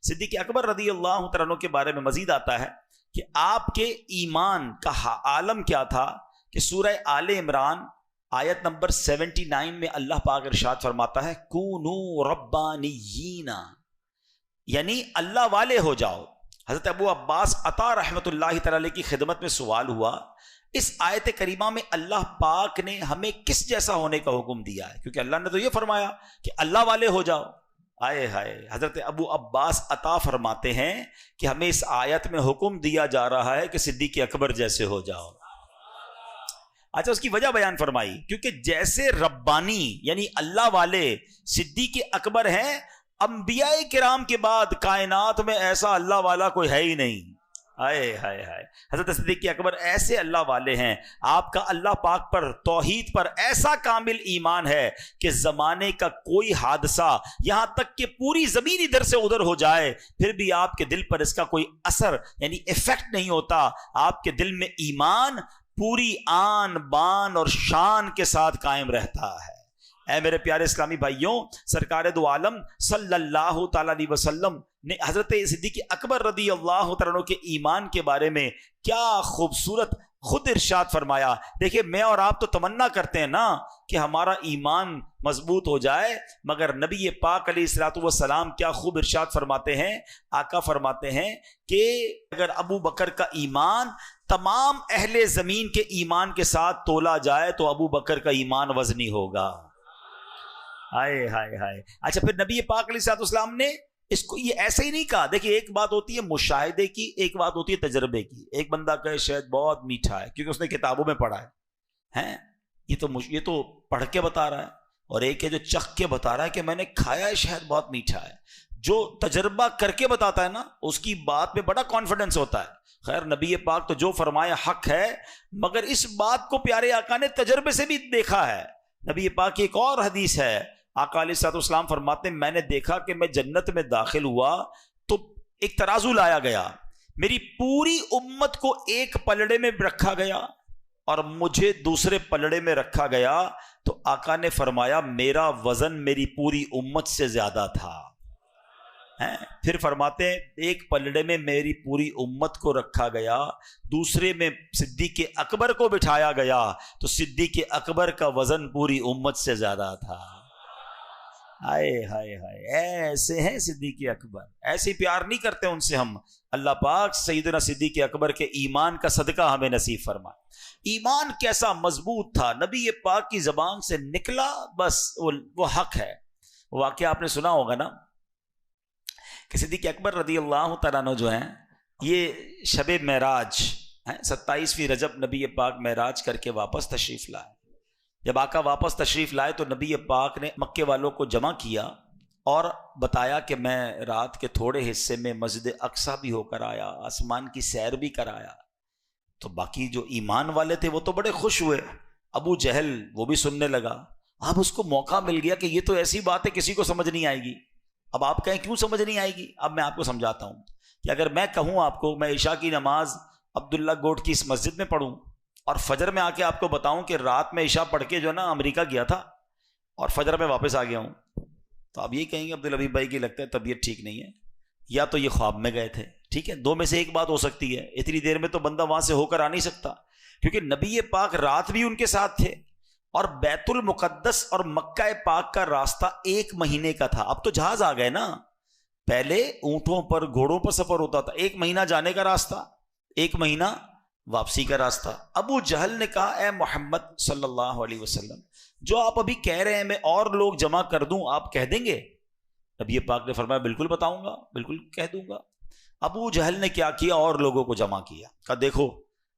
صدیق اکبر رضی اللہ تعالیٰ عنہ کے بارے میں مزید آتا ہے کہ آپ کے ایمان کا عالم کیا تھا کہ سورہ آل عمران آیت نمبر 79 میں اللہ پاک ارشاد فرماتا ہے کونوا ربانیین، یعنی اللہ والے ہو جاؤ۔ حضرت ابو عباس عطا رحمۃ اللہ تعالی کی خدمت میں سوال ہوا، اس آیت کریمہ میں اللہ پاک نے ہمیں کس جیسا ہونے کا حکم دیا ہے؟ کیونکہ اللہ نے تو یہ فرمایا کہ اللہ والے ہو جاؤ۔ آئے ہائے، حضرت ابو عباس عطا فرماتے ہیں کہ ہمیں اس آیت میں حکم دیا جا رہا ہے کہ صدیق اکبر جیسے ہو جاؤ۔ اچھا، اس کی وجہ بیان فرمائی، کیونکہ جیسے ربانی یعنی اللہ والے صدیق اکبر ہیں، انبیاء کرام کے بعد کائنات میں ایسا اللہ والا کوئی ہے ہی نہیں۔ ہائے ہائے ہائے، حضرت صدیق اکبر ایسے اللہ والے ہیں، آپ کا اللہ پاک پر، توحید پر ایسا کامل ایمان ہے کہ زمانے کا کوئی حادثہ، یہاں تک کہ پوری زمین ادھر سے ادھر ہو جائے، پھر بھی آپ کے دل پر اس کا کوئی اثر یعنی ایفیکٹ نہیں ہوتا۔ آپ کے دل میں ایمان پوری آن بان اور شان کے ساتھ قائم رہتا ہے۔ اے میرے پیارے اسلامی بھائیوں، سرکار دو عالم صلی اللہ تعالی علیہ وسلم نے حضرت صدیق اکبر رضی اللہ تعالیٰ عنہ کے ایمان کے بارے میں کیا خوبصورت خود ارشاد فرمایا۔ دیکھیں، میں اور آپ تو تمنا کرتے ہیں نا کہ ہمارا ایمان مضبوط ہو جائے، مگر نبی پاک علیہ الصلوۃ والسلام کیا خوب ارشاد فرماتے ہیں۔ آقا فرماتے ہیں کہ اگر ابو بکر کا ایمان تمام اہل زمین کے ایمان کے ساتھ تولا جائے تو ابو بکر کا ایمان وزنی ہوگا۔ ہائے ہائے ہائے۔ اچھا، پھر نبی پاک علیہ الصلوۃ والسلام نے اس کو یہ ایسے ہی نہیں کہا۔ دیکھیے، ایک بات ہوتی ہے مشاہدے کی، ایک بات ہوتی ہے تجربے کی۔ ایک بندہ کہے شہد بہت میٹھا ہے کیونکہ اس نے کتابوں میں پڑھا ہے، یہ تو پڑھ کے بتا رہا ہے، اور ایک ہے جو چکھ کے بتا رہا ہے کہ میں نے کھایا ہے شہد بہت میٹھا ہے۔ جو تجربہ کر کے بتاتا ہے نا، اس کی بات میں بڑا کانفیڈنس ہوتا ہے۔ خیر، نبی پاک تو جو فرمایا حق ہے، مگر اس بات کو پیارے آقا نے تجربے سے بھی دیکھا ہے۔ نبی پاک کی ایک اور حدیث ہے، آقا علیہ الصلوۃ والسلام فرماتے ہیں میں نے دیکھا کہ میں جنت میں داخل ہوا تو ایک ترازو لایا گیا، میری پوری امت کو ایک پلڑے میں رکھا گیا اور مجھے دوسرے پلڑے میں رکھا گیا، تو آقا نے فرمایا میرا وزن میری پوری امت سے زیادہ تھا۔ پھر فرماتے ہیں ایک پلڑے میں میری پوری امت کو رکھا گیا، دوسرے میں صدیق اکبر کو بٹھایا گیا تو صدیق اکبر کا وزن پوری امت سے زیادہ تھا۔ ہائے ہائے ہائے، ایسے ہیں صدیق اکبر، ایسے پیار نہیں کرتے ان سے ہم۔ اللہ پاک سیدنا صدیق اکبر کے ایمان کا صدقہ ہمیں نصیب فرمائے۔ ایمان کیسا مضبوط تھا، نبی پاک کی زبان سے نکلا بس وہ حق ہے۔ واقعہ آپ نے سنا ہوگا نا کہ صدیق اکبر رضی اللہ تعالیٰ عنہ جو ہیں، یہ شب معراج 27ویں رجب نبی پاک معراج کر کے واپس تشریف لائے۔ جب آقا واپس تشریف لائے تو نبی پاک نے مکے والوں کو جمع کیا اور بتایا کہ میں رات کے تھوڑے حصے میں مسجد اقصیٰ بھی ہو کر آیا، آسمان کی سیر بھی کرایا۔ تو باقی جو ایمان والے تھے وہ تو بڑے خوش ہوئے، ابو جہل وہ بھی سننے لگا۔ اب اس کو موقع مل گیا کہ یہ تو ایسی بات ہے کسی کو سمجھ نہیں آئے گی۔ اب آپ کہیں کیوں سمجھ نہیں آئے گی؟ اب میں آپ کو سمجھاتا ہوں کہ اگر میں کہوں آپ کو میں عشاء کی نماز عبداللہ گوٹ کی اس مسجد میں پڑھوں اور فجر میں آ کے آپ کو بتاؤں کہ رات میں عشاء پڑھ کے جو ہے نا امریکہ گیا تھا اور فجر میں واپس آ گیا ہوں، تو آپ یہ کہیں گے عبدالحبیب بھائی کی لگتا ہے طبیعت ٹھیک نہیں ہے، یا تو یہ خواب میں گئے تھے۔ ٹھیک ہے، دو میں سے ایک بات ہو سکتی ہے، اتنی دیر میں تو بندہ وہاں سے ہو کر آ نہیں سکتا، کیونکہ نبی پاک رات بھی ان کے ساتھ تھے اور بیت المقدس اور مکہ پاک کا راستہ 1 مہینے کا تھا۔ اب تو جہاز آ گئے نا، پہلے اونٹوں پر گھوڑوں پر سفر ہوتا تھا، 1 مہینہ جانے کا راستہ، 1 مہینہ واپسی کا راستہ۔ ابو جہل نے کہا اے محمد صلی اللہ علیہ وسلم، جو آپ ابھی کہہ رہے ہیں میں اور لوگ جمع کر دوں، آپ کہہ دیں گے؟ نبی پاک نے فرمایا بالکل بتاؤں گا، بالکل کہہ دوں گا۔ ابو جہل نے کیا کیا؟ اور لوگوں کو جمع کیا، کہا دیکھو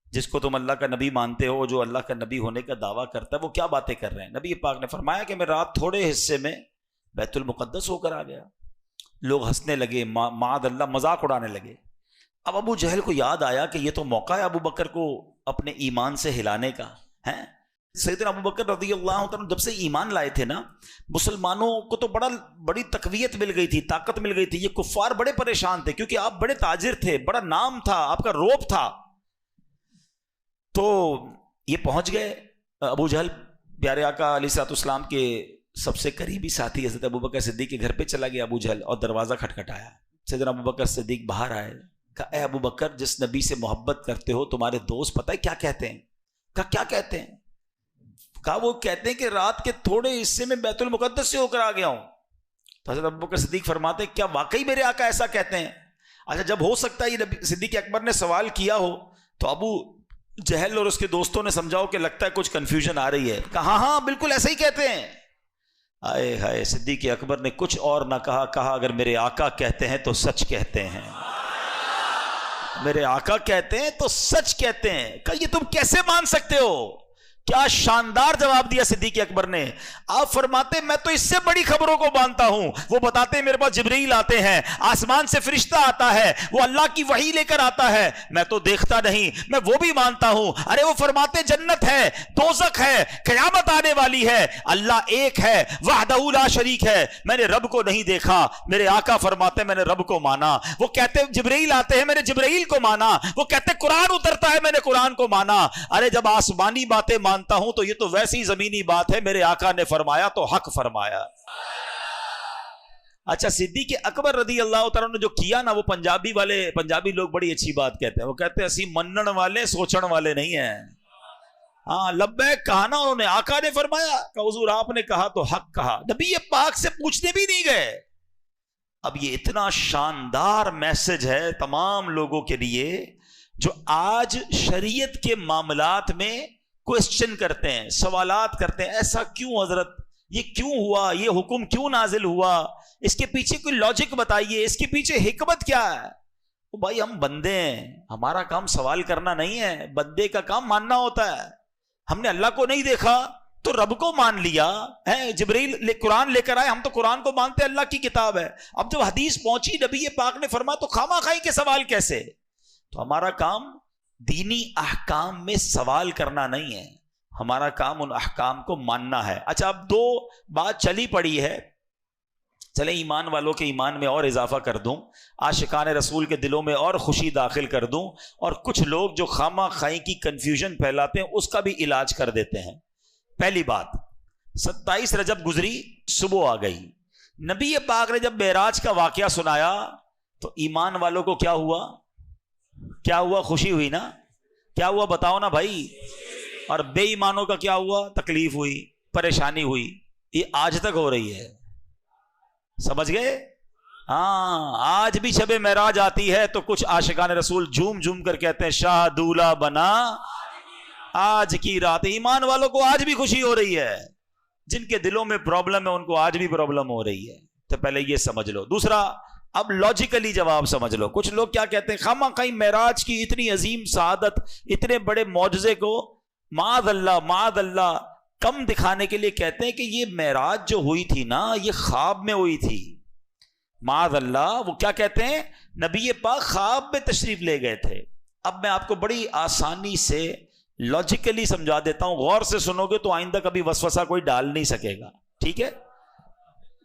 جس کو تم اللہ کا نبی مانتے ہو، جو اللہ کا نبی ہونے کا دعویٰ کرتا ہے، وہ کیا باتیں کر رہے ہیں۔ نبی پاک نے فرمایا کہ میں رات تھوڑے حصے میں بیت المقدس ہو کر آ گیا۔ لوگ ہنسنے لگے، معاذ اللہ مذاق اڑانے لگے۔ اب ابو جہل کو یاد آیا کہ یہ تو موقع ہے ابو بکر کو اپنے ایمان سے ہلانے کا ہے۔ سیدنا ابو بکر رضی اللہ عنہ جب سے ایمان لائے تھے نا، مسلمانوں کو تو بڑی تقویت مل گئی تھی، طاقت مل گئی تھی۔ یہ کفار بڑے پریشان تھے کیونکہ آپ بڑے تاجر تھے، بڑا نام تھا، آپ کا روب تھا۔ تو یہ پہنچ گئے، ابو جہل پیارے آقا علیہ الصلوۃ والسلام کے سب سے قریبی ساتھی حضرت ابو بکر صدیق کے گھر پہ چلا گیا ابو جہل، اور دروازہ کھٹکھٹایا۔ سیدنا ابو بکر صدیق باہر آئے، کہا اے ابو بکر، جس نبی سے محبت کرتے ہو تمہارے دوست پتہ ہے کیا کہتے ہیں؟ کہا کیا کہتے ہیں؟ کہا وہ کہتے ہیں کہ رات کے تھوڑے حصے میں بیت المقدس سے ہو کر آ گیا ہوں۔ تو حضرت ابو بکر صدیق فرماتے ہیں کیا واقعی میرے آقا ایسا کہتے ہیں؟ اچھا، جب ہو سکتا ہے یہ صدیق اکبر نے سوال کیا ہو تو ابو جہل اور اس کے دوستوں نے سمجھاؤ کہ لگتا ہے کچھ کنفیوژن آ رہی ہے۔ کہا ہاں بالکل ایسا ہی کہتے ہیں۔ آئے ہائے، صدیق اکبر نے کچھ اور نہ کہا اگر میرے آقا کہتے ہیں تو سچ کہتے ہیں، میرے آقا کہتے ہیں تو سچ کہتے ہیں۔ کہ یہ تم کیسے مان سکتے ہو؟ کیا شاندار جواب دیا صدیق اکبر نے۔ آپ فرماتے میں تو اس سے بڑی خبروں کو مانتا ہوں۔ وہ بتاتے ہیں میرے پاس جبرائیل آتے ہیں، آسمان سے فرشتہ آتا ہے، وہ اللہ کی وحی لے کر آتا ہے، میں تو دیکھتا نہیں، میں وہ بھی مانتا ہوں۔ ارے وہ فرماتے جنت ہے، دوزخ ہے، قیامت آنے والی ہے، اللہ ایک ہے، وحدہ لا شریک ہے، میں نے رب کو نہیں دیکھا۔ میرے آقا فرماتے میں نے رب کو مانا۔ وہ کہتے جبرائیل آتے ہیں، میں نے جبرائیل کو مانا۔ وہ کہتے قرآن اترتا ہے، میں نے قرآن کو مانا۔ ارے جب آسمانی باتیں مانتا ہوں تو یہ تو ویسی زمینی بات ہے، میرے آقا نے فرمایا تو حق فرمایا۔ اچھا، صدیق اکبر رضی اللہ تعالیٰ نے جو کیا نا، وہ پنجابی لوگ بڑی اچھی بات کہتے ہیں، وہ کہتے ہیں اسی منن والے سوچن والے نہیں ہیں۔ ہاں لبیک کہا نا انہوں نے، آقا نے فرمایا کہ حضور آپ نے کہا تو حق کہا، نبی پاک سے پوچھنے بھی نہیں گئے۔ اب یہ اتنا شاندار میسج ہے تمام لوگوں کے لیے جو آج شریعت کے معاملات میں کوسچن کرتے ہیں، سوالات کرتے ہیں، ایسا کیوں حضرت، یہ کیوں ہوا، یہ حکم کیوں نازل ہوا، اس کے پیچھے کوئی لاجک بتائیے، اس کے پیچھے حکمت کیا ہے۔ وہ بھائی ہم بندے ہیں، ہمارا کام سوال کرنا نہیں ہے، بندے کا کام ماننا ہوتا ہے۔ ہم نے اللہ کو نہیں دیکھا تو رب کو مان لیا ہے، جبرائیل قرآن لے کر آئے، ہم تو قرآن کو مانتے، اللہ کی کتاب ہے۔ اب جب حدیث پہنچی نبی پاک نے فرمایا تو خواہ مخواہ کے سوال کیسے؟ تو ہمارا کام دینی احکام میں سوال کرنا نہیں ہے، ہمارا کام ان احکام کو ماننا ہے۔ اچھا، اب دو بات چلی پڑی ہے، چلیں ایمان والوں کے ایمان میں اور اضافہ کر دوں، عاشقان رسول کے دلوں میں اور خوشی داخل کر دوں، اور کچھ لوگ جو خامہ خائی کی کنفیوژن پھیلاتے ہیں اس کا بھی علاج کر دیتے ہیں۔ پہلی بات، 27 رجب گزری، صبح آ گئی، نبی پاک نے جب معراج کا واقعہ سنایا تو ایمان والوں کو کیا ہوا؟ کیا ہوا؟ خوشی ہوئی نا؟ کیا ہوا بتاؤ نا بھائی؟ اور بے ایمانوں کا کیا ہوا؟ تکلیف ہوئی، پریشانی ہوئی۔ یہ آج تک ہو رہی ہے، سمجھ گئے؟ ہاں، آج بھی شب معراج آتی ہے تو کچھ عاشقان رسول جھوم جھوم کر کہتے ہیں شاہ دولہ بنا آج کی رات۔ ایمان والوں کو آج بھی خوشی ہو رہی ہے، جن کے دلوں میں پرابلم ہے ان کو آج بھی پرابلم ہو رہی ہے۔ تو پہلے یہ سمجھ لو۔ دوسرا، اب لاجیکلی جواب سمجھ لو۔ کچھ لوگ کیا کہتے ہیں، خواہ خواہ معراج کی اتنی عظیم سعادت، اتنے بڑے معجزے کو معاذ اللہ کم دکھانے کے لیے کہتے ہیں کہ یہ معراج جو ہوئی تھی نا، یہ خواب میں ہوئی تھی۔ معاذ اللہ، وہ کیا کہتے ہیں، نبی پاک خواب میں تشریف لے گئے تھے۔ اب میں آپ کو بڑی آسانی سے لاجیکلی سمجھا دیتا ہوں، غور سے سنو گے تو آئندہ کبھی وسوسہ کوئی ڈال نہیں سکے گا، ٹھیک ہے؟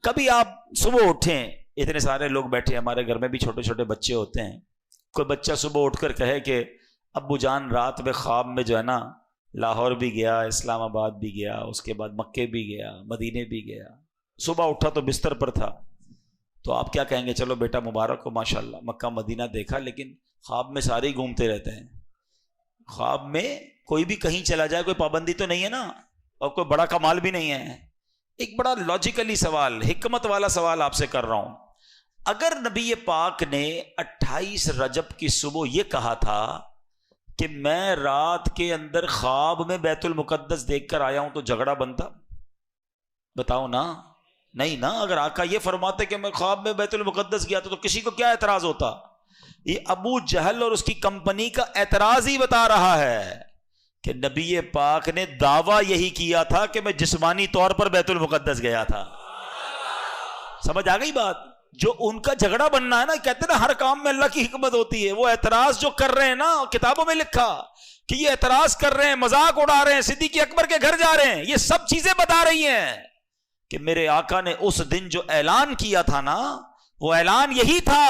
کبھی آپ صبح اٹھیں، اتنے سارے لوگ بیٹھے، ہمارے گھر میں بھی چھوٹے چھوٹے بچے ہوتے ہیں، کوئی بچہ صبح اٹھ کر کہے کہ ابو جان رات میں خواب میں جو ہے نا لاہور بھی گیا، اسلام آباد بھی گیا، اس کے بعد مکے بھی گیا، مدینے بھی گیا، صبح اٹھا تو بستر پر تھا، تو آپ کیا کہیں گے؟ چلو بیٹا مبارک ہو، ماشاءاللہ مکہ مدینہ دیکھا، لیکن خواب میں سارے ہی گھومتے رہتے ہیں۔ خواب میں کوئی بھی کہیں چلا جائے، کوئی پابندی تو نہیں ہے نا، اور کوئی بڑا کمال بھی نہیں ہے۔ ایک بڑا لاجیکلی سوال، حکمت والا سوال آپ سے کر رہا ہوں۔ اگر نبی پاک نے 28 رجب کی صبح یہ کہا تھا کہ میں رات کے اندر خواب میں بیت المقدس دیکھ کر آیا ہوں تو جھگڑا بنتا؟ بتاؤ نا؟ نہیں نا۔ اگر آقا یہ فرماتے کہ میں خواب میں بیت المقدس گیا تھا تو کسی کو کیا اعتراض ہوتا؟ یہ ابو جہل اور اس کی کمپنی کا اعتراض ہی بتا رہا ہے کہ نبی پاک نے دعویٰ یہی کیا تھا کہ میں جسمانی طور پر بیت المقدس گیا تھا۔ سمجھ آ گئی بات؟ جو ان کا جھگڑا بننا ہے نا، کہتے ہیں نا ہر کام میں اللہ کی حکمت ہوتی ہے، وہ اعتراض جو کر رہے ہیں نا، کتابوں میں لکھا کہ یہ اعتراض کر رہے ہیں، مذاق اڑا رہے ہیں، صدیق اکبر کے گھر جا رہے ہیں، یہ سب چیزیں بتا رہی ہیں کہ میرے آقا نے اس دن جو اعلان کیا تھا نا، وہ اعلان یہی تھا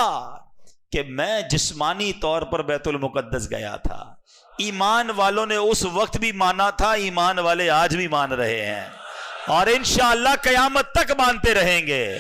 کہ میں جسمانی طور پر بیت المقدس گیا تھا۔ ایمان والوں نے اس وقت بھی مانا تھا، ایمان والے آج بھی مان رہے ہیں، اور انشاءاللہ قیامت تک مانتے رہیں گے۔